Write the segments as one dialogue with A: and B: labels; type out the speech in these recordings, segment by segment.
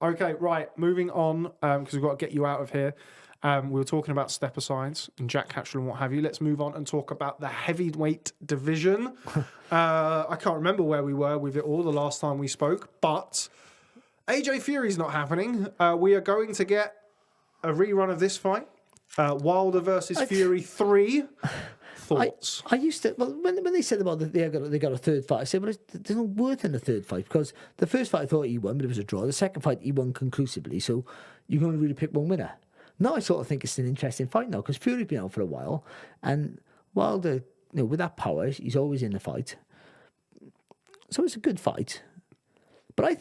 A: Okay, right. Moving on, because we've got to get you out of here. We were talking about step-asides and Jack Catchell and what have you. Let's move on and talk about the heavyweight division. I can't remember where we were with it all the last time we spoke, but AJ Fury's not happening. We are going to get a rerun of this fight. Wilder versus Fury 3. Thoughts?
B: I used to, well, when they said about that they got a third fight, I said, well, there's no worth in the third fight, because the first fight I thought he won, but it was a draw. The second fight he won conclusively, so you can only really pick one winner. Now I sort of think it's an interesting fight now, because Fury's been out for a while, and Wilder, with that power, he's always in the fight. So it's a good fight. But I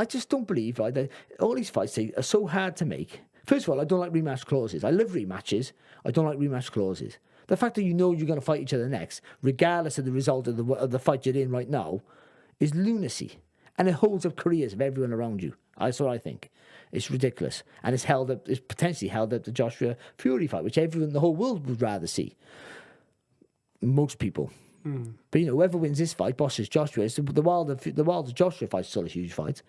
B: just don't believe, right, that all these fights are so hard to make. First of all, I don't like rematch clauses. I love rematches. I don't like rematch clauses. The fact that you're going to fight each other next, regardless of the result of the fight you're in right now, is lunacy. And it holds up careers of everyone around you. That's what I think. It's ridiculous. And it's potentially held up the Joshua Fury fight, which everyone in the whole world would rather see. Most people. But, whoever wins this fight, bosses Joshua. The Wilder Joshua fight is still a huge fight.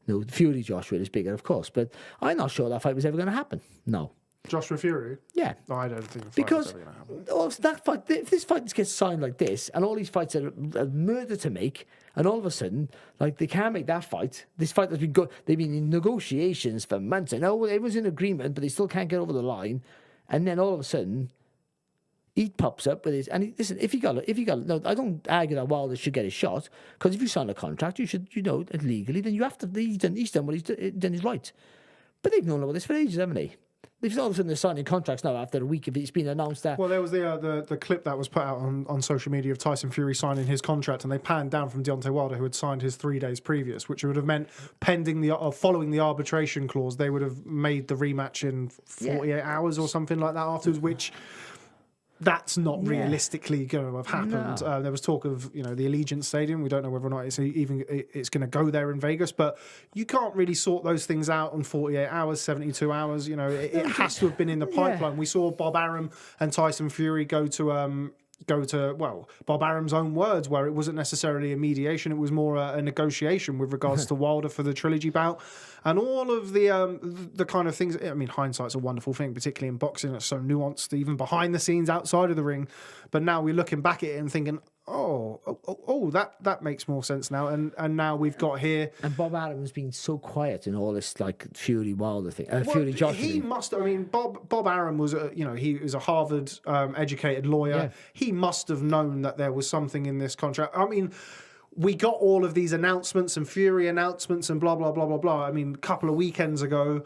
B: The Fury Joshua is bigger, of course. But I'm not sure that fight was ever going to happen. No.
A: Joshua Fury?
B: Yeah.
A: No, I don't think the fight was ever going to happen.
B: If this fight gets signed like this, and all these fights are a murder to make, and all of a sudden, they can't make that fight. This fight has been they've been in negotiations for months. I know everyone's in agreement, but they still can't get over the line. And then all of a sudden, he pops up with his. And listen, if you got, no, I don't argue that Wilder should get a shot, because if you sign a contract, you should, legally, then you have to. He's done what he's done is right. But they've known about this for ages, haven't they? They've all of a sudden they're signing contracts now after a week if it's been announced that.
A: Well, there was the clip that was put out on social media of Tyson Fury signing his contract, and they panned down from Deontay Wilder, who had signed his 3 days previous, which would have meant following the arbitration clause, they would have made the rematch in 48 hours or something like that afterwards, which. That's not realistically going to have happened. No. There was talk of the Allegiant Stadium. We don't know whether or not it's going to go there in Vegas, but you can't really sort those things out in 48 hours, 72 hours. It has to have been in the pipeline. We saw Bob Arum and Tyson Fury go to Bob Arum's own words, where it wasn't necessarily a mediation, it was more a negotiation with regards to Wilder for the trilogy bout, and all of the kind of things. I mean, hindsight's a wonderful thing, particularly in boxing. It's so nuanced, even behind the scenes, outside of the ring. But now we're looking back at it and thinking, that makes more sense now. And now we've got here.
B: And Bob Arum has been so quiet in all this Fury Wilder thing. Fury Joshua.
A: He must. I mean, Bob Arum was he was a Harvard educated lawyer. Yeah. He must have known that there was something in this contract. I mean, we got all of these announcements and Fury announcements and blah blah blah blah blah. I mean, a couple of weekends ago.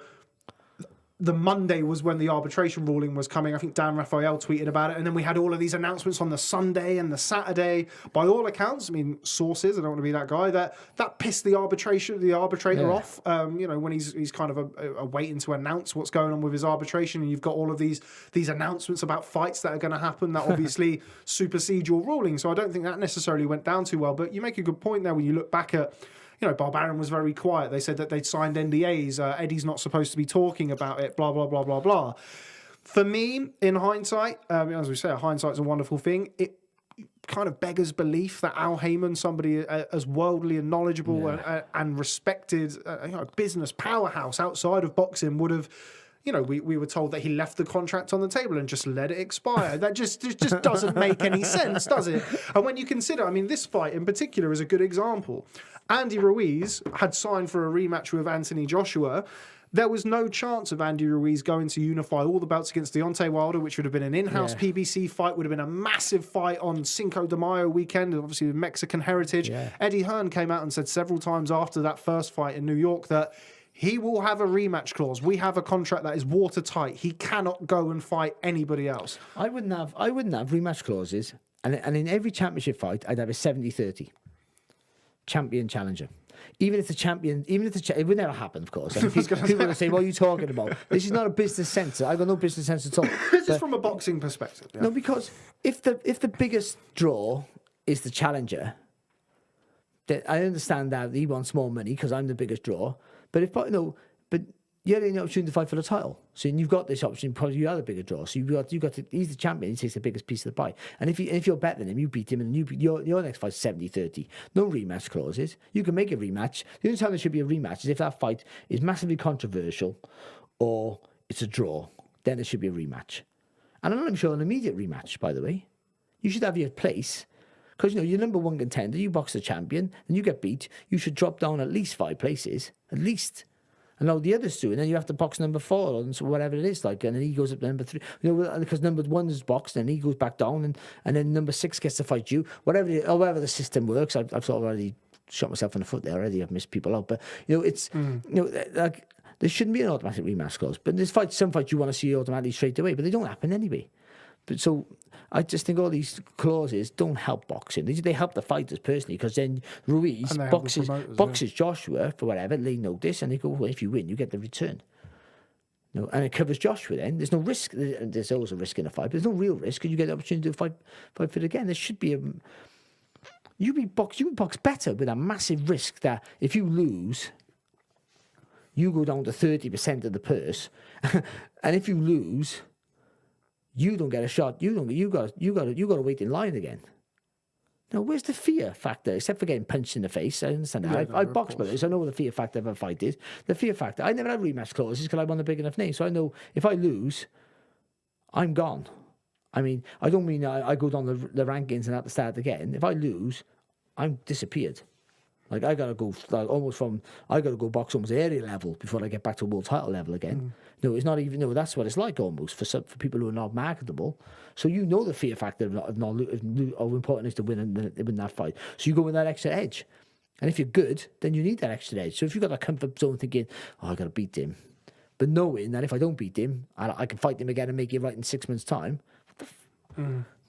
A: The Monday was when the arbitration ruling was coming. I think Dan Raphael tweeted about it. And then we had all of these announcements on the Sunday and the Saturday. By all accounts, I mean, sources, I don't want to be that guy, that pissed the arbitrator off, when he's kind of waiting to announce what's going on with his arbitration. And you've got all of these announcements about fights that are going to happen that obviously supersede your ruling. So I don't think that necessarily went down too well. But you make a good point there when you look back at, Bob Arum was very quiet. They said that they'd signed NDAs. Eddie's not supposed to be talking about it, blah, blah, blah, blah, blah. For me, in hindsight, as we say, hindsight's a wonderful thing. It kind of beggars belief that Al Heyman, somebody as worldly and knowledgeable and respected, business powerhouse outside of boxing, would have... we were told that he left the contract on the table and just let it expire. That just doesn't make any sense, does it? And when you consider, this fight in particular is a good example. Andy Ruiz had signed for a rematch with Anthony Joshua. There was no chance of Andy Ruiz going to unify all the belts against Deontay Wilder, which would have been an in-house PBC fight, would have been a massive fight on Cinco de Mayo weekend, obviously with Mexican heritage. Yeah. Eddie Hearn came out and said several times after that first fight in New York that he will have a rematch clause. We have a contract that is watertight. He cannot go and fight anybody else. I wouldn't have
B: rematch clauses. And in every championship fight, I'd have a 70-30. Champion challenger. Even if it would never happen, of course. People will say, what are you talking about? This is not a business sense. I've got no business sense at all.
A: This is from a boxing perspective. Yeah.
B: No, because if the biggest draw is the challenger, then I understand that he wants more money because I'm the biggest draw. But you had an opportunity to fight for the title. So you've got this option, probably you are the bigger draw. So he's the champion, he takes the biggest piece of the pie. And if you're better than him, you beat him, and your next fight's 70-30. No rematch clauses. You can make a rematch. The only time there should be a rematch is if that fight is massively controversial or it's a draw. Then there should be a rematch. And I'm not even sure an immediate rematch, by the way. You should have your place. Because, you're number one contender, you box the champion, and you get beat, you should drop down at least 5 places. At least. And now the others do, and then you have to box number 4 or whatever it is, and then he goes up to number 3. Because number 1 is boxed, and he goes back down, and then number 6 gets to fight you. However the system works, I've sort of already shot myself in the foot there already. I've missed people out, but it's like there shouldn't be an automatic rematch clause. But there's some fights you want to see automatically straight away, but they don't happen anyway. But so I just think all these clauses don't help boxing. They help the fighters personally, because then Ruiz boxes Joshua for whatever, late notice, and they go, well, if you win, you get the return. And it covers Joshua then. There's no risk. There's always a risk in a fight, but there's no real risk, because you get the opportunity to fight for it again. There should be you box better with a massive risk that if you lose, you go down to 30% of the purse, and if you lose, you don't get a shot. You got to wait in line again. Now, where's the fear factor? Except for getting punched in the face, I understand that. I box brothers, so I know what the fear factor of a fight is. The fear factor. I never had rematch clauses because I won a big enough name, so I know if I lose, I'm gone. I mean, I don't mean I go down the rankings and have to start again. If I lose, I'm disappeared. Like I gotta go box almost area level before I get back to world title level again. No, it's not even. No, that's what it's like almost for people who are not marketable. So the fear factor of how important it is to win that fight. So you go with that extra edge, and if you're good, then you need that extra edge. So if you've got that comfort zone thinking, I gotta beat him, but knowing that if I don't beat him, I can fight him again and make it right in 6 months' time.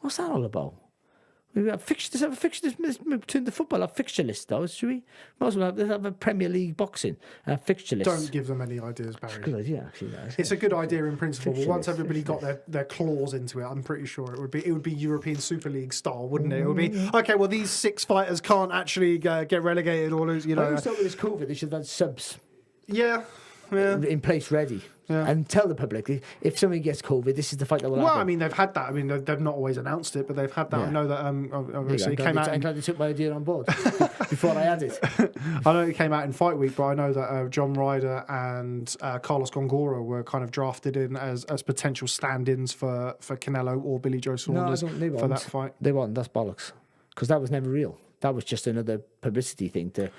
B: What's that all about? We have fixtures. Have a fixture. Turn the football. Have fixture list, though, should we? Might as well have a Premier League boxing and a fixture list.
A: Don't give them any ideas, Barry.
B: It's a good idea, actually.
A: It's a good idea in principle, but once everybody got their claws into it, I'm pretty sure it would be European Super League style, wouldn't it? It would be okay. Well, these 6 fighters can't actually get relegated or lose.
B: When you start with this COVID, they should have had subs.
A: Yeah.
B: In place ready. Yeah. And tell the public if somebody gets COVID, this is the fight that will happen.
A: Well, I mean, they've had that. I mean, they've not always announced it, but they've had that. Yeah. I know that obviously it came out.
B: I'm glad they took my idea on board before I had it.
A: I know it came out in Fight Week, but I know that John Ryder and Carlos Gongora were kind of drafted in as potential stand-ins for Canelo or Billy Joe Saunders for that fight.
B: They weren't. That's bollocks. Because that was never real. That was just another publicity thing to.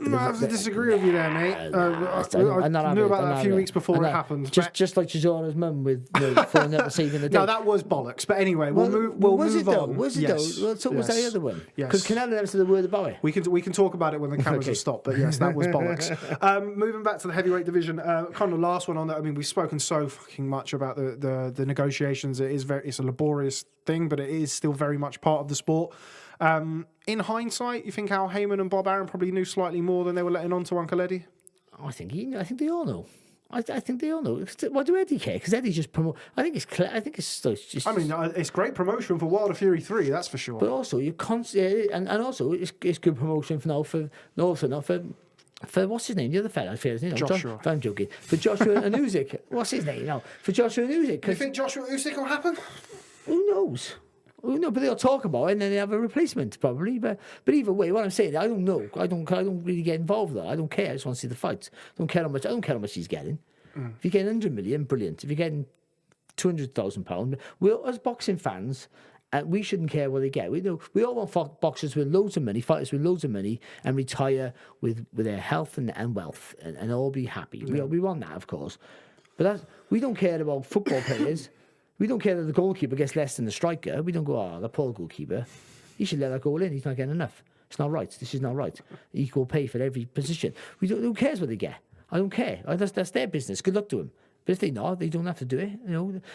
A: I have to disagree with you there, mate. I knew about that a few weeks before it happened.
B: Just like Chizona's mum with falling out saving the day.
A: No, that was bollocks. But anyway, we'll move on.
B: Was it though? Well, so was that the other one?
A: Yes.
B: Because Canelo never said a word about it.
A: We can talk about it when the cameras have stopped. But yes, that was bollocks. Moving back to the heavyweight division, kind of last one on that. I mean, we've spoken so fucking much about the negotiations. It's a laborious thing, but it is still very much part of the sport. In hindsight, you think Al Heyman and Bob Arum probably knew slightly more than they were letting on to Uncle Eddie?
B: I think they all know. I think they all know. Why do Eddie care? Because Eddie just promote. I think it's just.
A: I mean, it's great promotion for Wilder Fury 3, that's for sure.
B: But also you and also it's good promotion for what's his name? The other fella,
A: Joshua.
B: I'm joking. For Joshua and Usyk, what's his name? No, for Joshua and Usyk.
A: You think Joshua Usyk will happen?
B: Who knows? No, but they'll talk about it and then they have a replacement probably. But either way, what I'm saying, I don't know. I don't really get involved with that. I don't care. I just want to see the fights. I don't care how much he's getting. If you're getting 100 million, brilliant. If you're getting £200,000, we're as boxing fans, and we shouldn't care what they get. We all want boxers with loads of money, fighters with loads of money, and retire with their health and wealth, and all be happy. Yeah. We want that, of course. But we don't care about football players. We don't care that the goalkeeper gets less than the striker. We don't go, the poor goalkeeper. He should let that goal in. He's not getting enough. It's not right. This is not right. Equal pay for every position. Who cares what they get? I don't care. That's their business. Good luck to them. But if they not, they don't have to do it.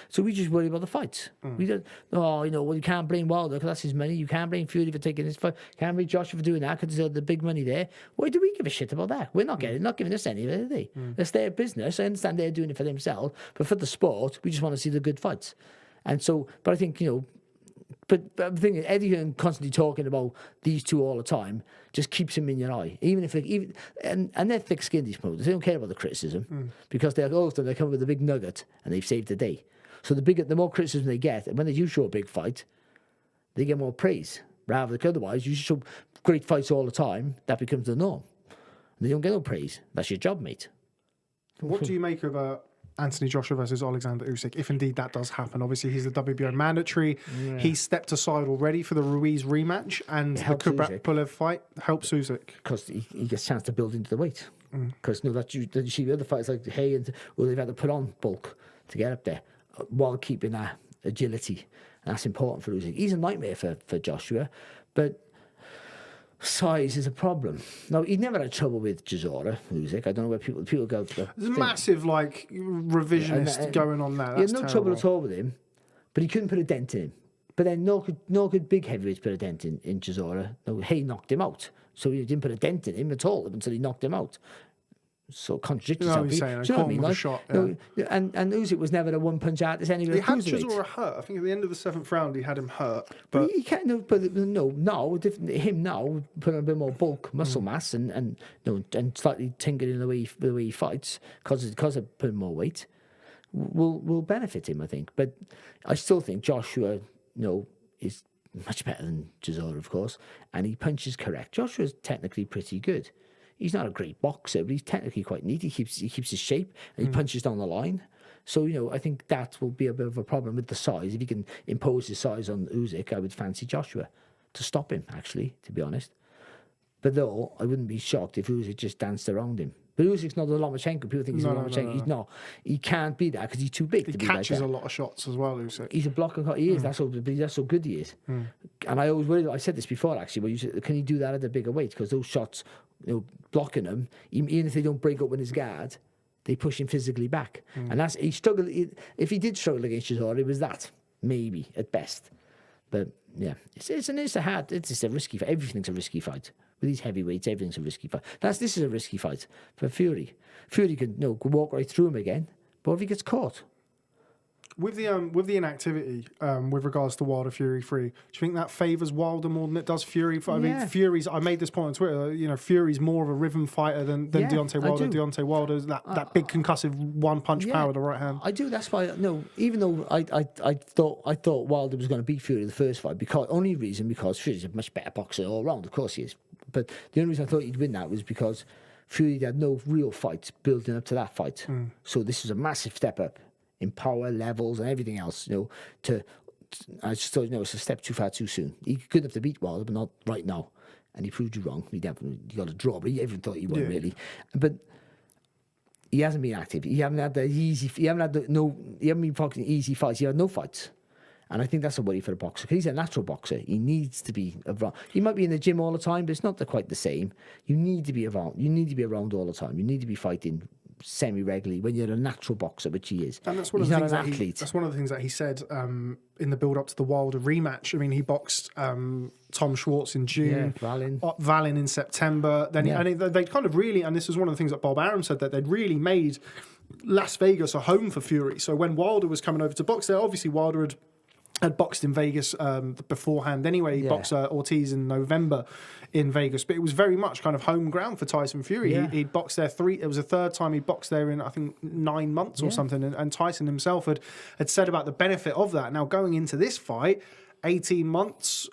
B: So we just worry about the fights. We don't. You can't blame Wilder because that's his money. You can't blame Fury for taking his fight. Can't blame Joshua for doing that because there's the big money there. Why do we give a shit about that? We're not giving us any of it, are they? That's their business. I understand they're doing it for themselves, but for the sport, we just want to see the good fights. And so, but I think But the thing is, Eddie Hearn constantly talking about these two all the time just keeps him in your eye. And they're thick-skinned, these promoters. They don't care about the criticism because they're also they come with a big nugget and they've saved the day. So the more criticism they get, and when they do show a big fight, they get more praise. Rather than otherwise, you show great fights all the time, that becomes the norm. And they don't get no praise. That's your job, mate.
A: What do you make of Anthony Joshua versus Oleksandr Usyk, if indeed that does happen? Obviously, he's the WBO mandatory. Yeah. He's stepped aside already for the Ruiz rematch, and the Kubrat-Pulev fight helps Usyk.
B: Because he gets a chance to build into the weight. Because you see the other fighters like Hay and they've had to put on bulk to get up there while keeping that agility. And that's important for Usyk. He's a nightmare for Joshua, but size is a problem. Now, he never had trouble with Chisora, Usyk. I don't know where people go.
A: There's a massive, revisionist going on there.
B: He had no trouble at all with him, but he couldn't put a dent in him. But then no good big heavyweights put a dent in Chisora. No, Hay knocked him out. So he didn't put a dent in him at all until he knocked him out. So contradicts yourself.
A: Do you know what I mean? Like, shot, yeah.
B: And Usyk was never a one-punch artist anyway.
A: He had Chisora hurt. I think at the end of the 7th round he had him hurt.
B: But he can't. Now him now putting a bit more bulk, muscle mass, and slightly tinkering the way he fights because of putting more weight will benefit him, I think. But I still think Joshua, is much better than Chisora, of course, and he punches correct. Joshua's technically pretty good. He's not a great boxer, but he's technically quite neat. He keeps his shape and he punches down the line. So, I think that will be a bit of a problem with the size. If he can impose his size on Usyk, I would fancy Joshua to stop him, actually, to be honest. But though, I wouldn't be shocked if Usyk just danced around him. But Usyk's not a Lomachenko. People think he's a Lomachenko. No. He's not. He can't be that because he's too big to be like that.
A: He catches a lot of shots as well, Usyk.
B: He's a blocker. He is. That's so good he is. And I always worried, I said this before, actually, where you said, can he do that at a bigger weight? Because those shots, blocking him, even if they don't break up with his guard, they push him physically back. And he struggled. If he did struggle against Chisora, it was that, maybe, at best. But, yeah, it's a risky fight. Everything's a risky fight. With these heavyweights, everything's a risky fight. This is a risky fight for Fury. Fury could walk right through him again, but if he gets caught.
A: With the inactivity, with regards to Wilder Fury 3, do you think that favours Wilder more than it does Fury? I mean, Fury's. I made this point on Twitter. Fury's more of a rhythm fighter than Deontay Wilder. Deontay Wilder's that big concussive one punch power with the right hand.
B: I do. That's why. Even though I thought Wilder was going to beat Fury in the first fight, because Fury's a much better boxer all round. Of course he is. But the only reason I thought he'd win that was because Fury had no real fights building up to that fight. So this was a massive step up in power levels and everything else. I just thought it's a step too far too soon. He could have to beat Wilder, but not right now. And he proved you wrong. He got a draw, but everyone thought he won really. But he hasn't been active. He hasn't been boxing easy fights. He had no fights. And I think that's a worry for a boxer, because he's a natural boxer. He needs to be around. He might be in the gym all the time, but it's not quite the same. You need to be around. You need to be around all the time. You need to be fighting semi-regularly when you're a natural boxer, which he is. And that's one of the things
A: that's one of the things that he said in the build-up to the Wilder rematch. I mean, he boxed Tom Schwartz in June, Valin in September. Then they kind of really, and this was one of the things that Bob Arum said, that they'd really made Las Vegas a home for Fury. So when Wilder was coming over to box there, obviously Wilder had boxed in Vegas beforehand anyway. He boxed Ortiz in November in Vegas, but it was very much kind of home ground for Tyson Fury. He'd boxed there it was the third time he'd boxed there in, I think, 9 months or something, and Tyson himself had said about the benefit of that. Now, going into this fight, 18 months,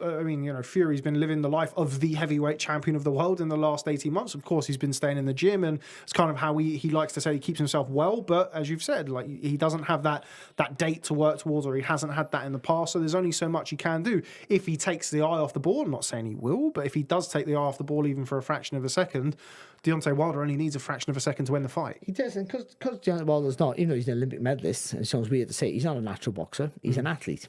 A: Fury's been living the life of the heavyweight champion of the world in the last 18 months. Of course, he's been staying in the gym, and it's kind of how he likes to say he keeps himself well. But as you've said, he doesn't have that date to work towards, or he hasn't had that in the past. So there's only so much he can do. If he takes the eye off the ball, I'm not saying he will, but if he does take the eye off the ball even for a fraction of a second, Deontay Wilder only needs a fraction of a second to win the fight. He
B: doesn't, because Deontay Wilder's not, even though he's an Olympic medalist, and it sounds weird to say, he's not a natural boxer. He's an athlete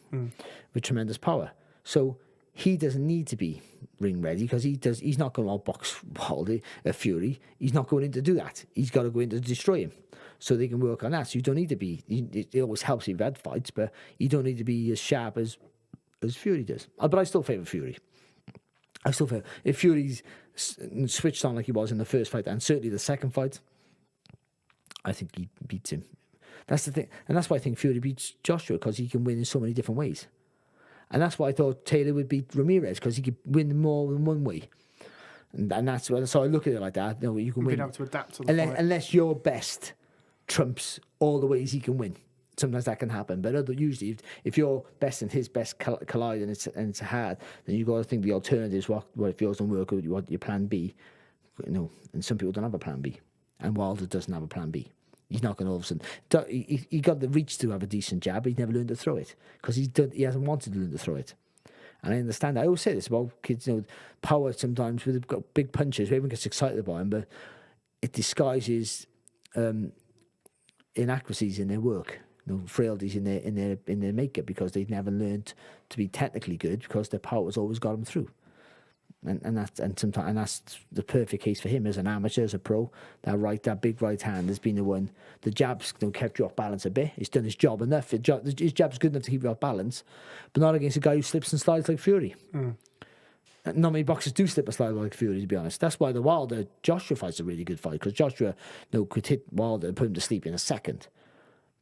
B: with tremendous power. So he doesn't need to be ring ready, because he's not going to outbox Wilder, Fury. He's not going in to do that. He's got to go in to destroy him. So they can work on that. So you don't need to be. It always helps if you've had fights, but you don't need to be as sharp as Fury does. But I still favour Fury. If Fury's switched on like he was in the first fight, and certainly the second fight, I think he beats him. That's the thing, and that's why I think Fury beats Joshua, because he can win in so many different ways. And that's why I thought Taylor would beat Ramirez, because he could win more than one way. And that's what, so I look at it like that. You know, you can win.
A: Being able to adapt to the fight.
B: Unless your best trumps all the ways he can win. Sometimes that can happen, but usually if your best and his best collide and it's hard, then you got to think the alternatives. What if yours don't work? What your plan B? You know, and some people don't have a plan B, and Wilder doesn't have a plan B. He's not going to all of a sudden. He got the reach to have a decent jab, but he's never learned to throw it because he hasn't wanted to learn to throw it. And I understand. I always say this about kids. You know, power sometimes they've got big punches. Everyone gets excited about them, but it disguises inaccuracies in their work. You know, frailties in their makeup because they've never learned to be technically good because their power's always got them through. And that's the perfect case for him as an amateur, as a pro. That big right hand has been the one. The jab's kept you off balance a bit. It's done his job enough. His jab's good enough to keep you off balance, but not against a guy who slips and slides like Fury. Not many boxers do slip and slide like Fury, to be honest. That's why the Wilder Joshua fight's a really good fight, because Joshua could hit Wilder and put him to sleep in a second,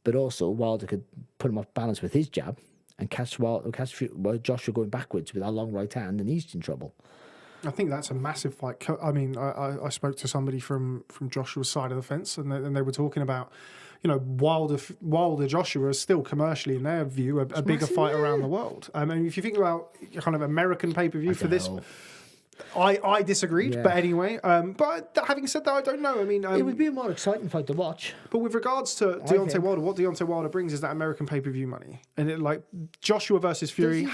B: but also Wilder could put him off balance with his jab and catch Joshua going backwards with that long right hand, and he's in trouble.
A: I think that's a massive fight. I mean, I spoke to somebody from Joshua's side of the fence, and they were talking about, you know, Wilder Joshua is still commercially, in their view, a bigger fight around the world. I mean, if you think about kind of American pay-per-view for this, I disagreed, but anyway. But having said that, I don't know. I mean,
B: it would be a more exciting fight to watch.
A: But with regards to Deontay Wilder, what Deontay Wilder brings is that American pay-per-view money, and like Joshua versus Fury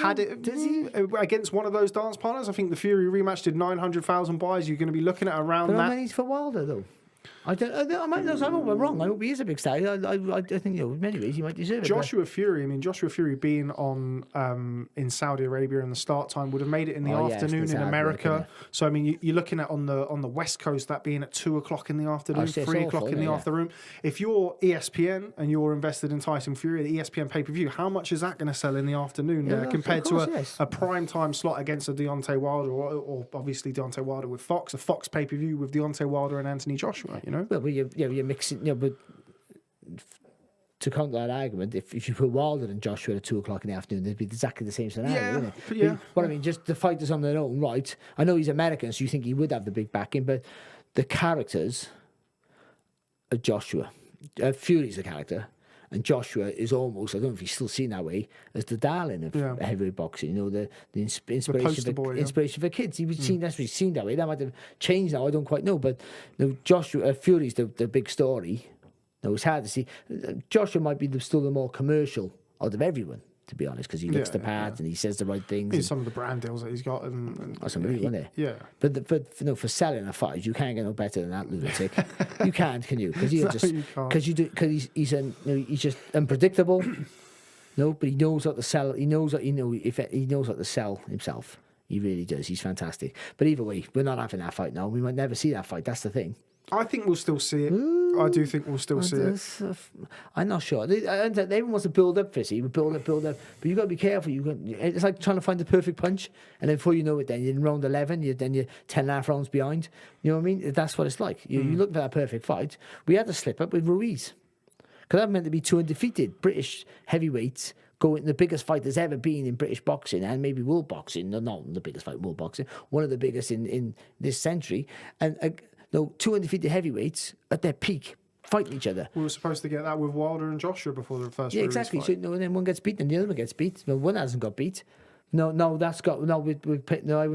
A: against one of those dance partners. I think the Fury rematch did 900,000 buys. You're going to be looking at around that.
B: How many's for Wilder though? I might be wrong. I hope he is a big star. I think, you know, in many ways he might deserve it.
A: Joshua Fury being on in Saudi Arabia and the start time would have made it in the afternoon in America. So I mean, you're looking at on the West Coast, that being at 2:00 in the afternoon, 3:00 in the afternoon. If you're ESPN and you're invested in Tyson Fury, the ESPN pay-per-view, how much is that going to sell in the afternoon compared to a prime time slot against a Deontay Wilder or obviously Deontay Wilder with Fox, a Fox pay-per-view with Deontay Wilder and Anthony Joshua, you know?
B: Well, you're mixing, you know, but to counter that argument, if you put Wilder and Joshua at 2:00 in the afternoon, it'd be exactly the same scenario, wouldn't it?
A: Yeah.
B: But I mean, just the fighters on their own right. I know he's American, so you think he would have the big backing, but the characters of Joshua, Fury's a character, and Joshua is almost, I don't know if he's still seen that way, as the darling of heavyweight boxing. You know, the inspiration for kids. He was seen, that's what he's seen that way. That might have changed now, I don't quite know. But you know, Joshua, Fury's the big story. No, it's hard to see. Joshua might be still the more commercial out of everyone, to be honest, because he looks the part and he says the right things.
A: Some of the brand deals that he's got,
B: that's unbelievable, isn't it?
A: Yeah.
B: But for selling a fight, you can't get no better than that lunatic. You can't, can you? Because he's just unpredictable. No, but he knows what to sell. He knows what to sell himself. He really does. He's fantastic. But either way, we're not having that fight now. We might never see that fight. That's the thing.
A: I think we'll still see it. I do think we'll still see it.
B: I'm not sure. Everyone wants to build up, Fissy. We build up. But you've got to be careful. It's like trying to find the perfect punch. And then before you know it, then you're in round 11, you're 10.5 rounds behind. You know what I mean? That's what it's like. You look for that perfect fight. We had to slip up with Ruiz. Because that meant to be two undefeated British heavyweights going the biggest fight there's ever been in British boxing and maybe world boxing. No, not the biggest fight in world boxing. One of the biggest in this century. And... two undefeated heavyweights at their peak fighting each other.
A: We were supposed to get that with Wilder and Joshua before the first.
B: Yeah, exactly. So and then one gets beaten and the other one gets beat. No, one hasn't got beat. Everyone's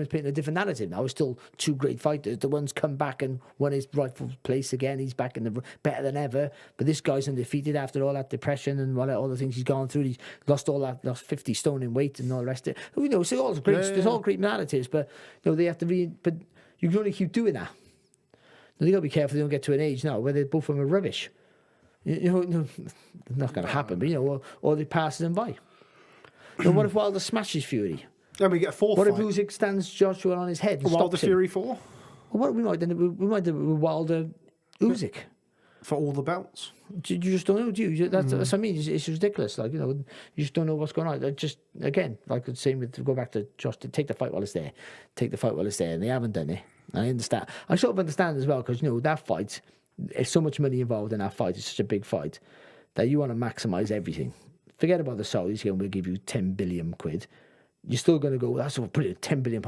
B: painting a different narrative now. It's still two great fighters. The one's come back and won his rightful place again. He's back in the better than ever. But this guy's undefeated after all that depression and all the things he's gone through. He's lost 50 stone in weight and all the rest of it. So all great. There's all great narratives, but they have to but you can only keep doing that. They got to be careful they don't get to an age now where they both of them are rubbish. Not going to happen, but or they pass them by. What if Wilder smashes Fury?
A: Then we get a fourth.
B: What if Usyk stands Joshua on his head and
A: Wilder
B: stops him?
A: Fury 4?
B: Well, what we might do with Wilder Usyk
A: for all the belts.
B: You just don't know, do you? That's what I mean. It's ridiculous. You just don't know what's going on. Just again, like the same with, to go back to Josh, to take the fight while it's there. Take the fight while it's there, and they haven't done it. I understand. I sort of understand as well because that fight, there's so much money involved in that fight. It's such a big fight that you want to maximise everything. Forget about the Saudis going, we'll give you 10 billion quid. you're still going to go, that's a brilliant, £10 billion.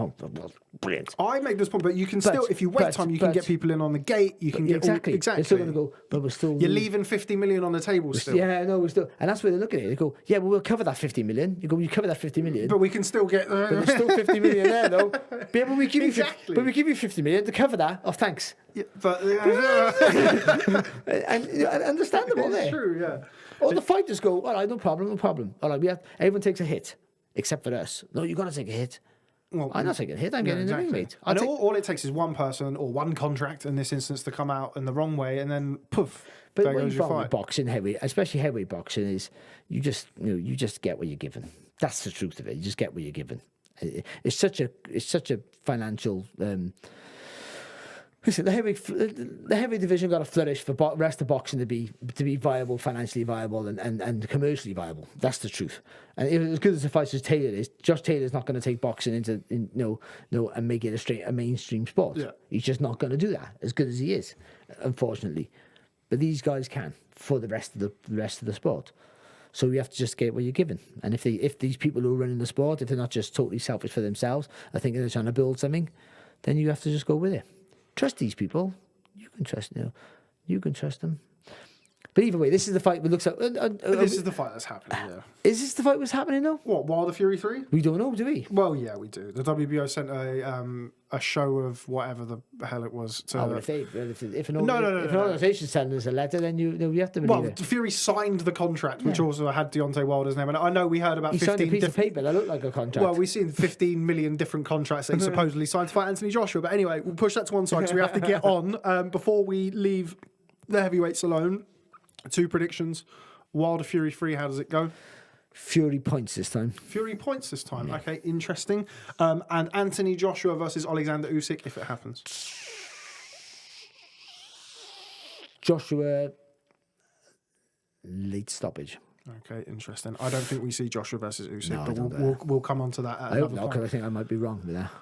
B: Brilliant.
A: I make this point, but you can still, if you wait time, you can get people in on the gate. You can get
B: exactly.
A: exactly.
B: They're still going to go, but we're still.
A: You're leaving 50 million on the table still.
B: Yeah, no, we're still, and that's where they look at it. They go, yeah, well, we'll cover that 50 million. You go, you cover that 50 million,
A: but we can still get.
B: But there's still 50 million there, though. Yeah, but we give you, but we give you 50 million to cover that. Oh, thanks.
A: Yeah, but
B: and understandable
A: it's
B: there.
A: true, yeah.
B: Or the fighters go, all right, no problem, no problem. All right, everyone takes a hit, except for us. No, you got to take a hit. Well, I'm not taking a hit. I'm getting in the ring, mate.
A: And all it takes is one person or one contract in this instance to come out in the wrong way, and then poof.
B: But
A: there
B: what
A: goes
B: you
A: your
B: find
A: fight.
B: with boxing, especially heavyweight boxing, is you just get what you're given. That's the truth of it. You just get what you're given. It's such a financial. Listen, the heavy division got to flourish for the rest of boxing to be viable, financially viable, and commercially viable. That's the truth. And as good as the fighter Taylor is, Josh Taylor's not going to take boxing and make it a mainstream sport.
A: Yeah.
B: He's just not going to do that. As good as he is, unfortunately. But these guys can for the rest of the sport. So you have to just get what you're given. And if these people who are running the sport, if they're not just totally selfish for themselves, I think they're trying to build something, then you have to just go with it. Trust these people. You can trust You can trust them. But either way, this is the fight. This
A: is the fight that's happening. Yeah.
B: Is this the fight that's happening now?
A: What, Wilder Fury 3?
B: We don't know, do we?
A: Well, yeah, we do. The WBO sent a show of whatever the hell it was. To,
B: if an organization's sending us a letter, then you have to believe it.
A: Fury signed the contract, which also had Deontay Wilder's name. And I know we heard about 15
B: signed a piece of paper that looked like a contract.
A: Well, we've seen 15 million different contracts that he supposedly signed to fight Anthony Joshua. But anyway, we'll push that to one side because we have to get on. Before we leave the heavyweights alone, 2 predictions. Wilder Fury 3, how does it go?
B: Fury points this time.
A: Fury points this time. Yeah. Okay, interesting. And Anthony Joshua versus Oleksandr Usyk, if it happens.
B: Joshua, late stoppage.
A: Okay, interesting. I don't think we see Joshua versus Usyk,
B: no,
A: but we'll come on to that.
B: I hope not, because I think I might be wrong with that.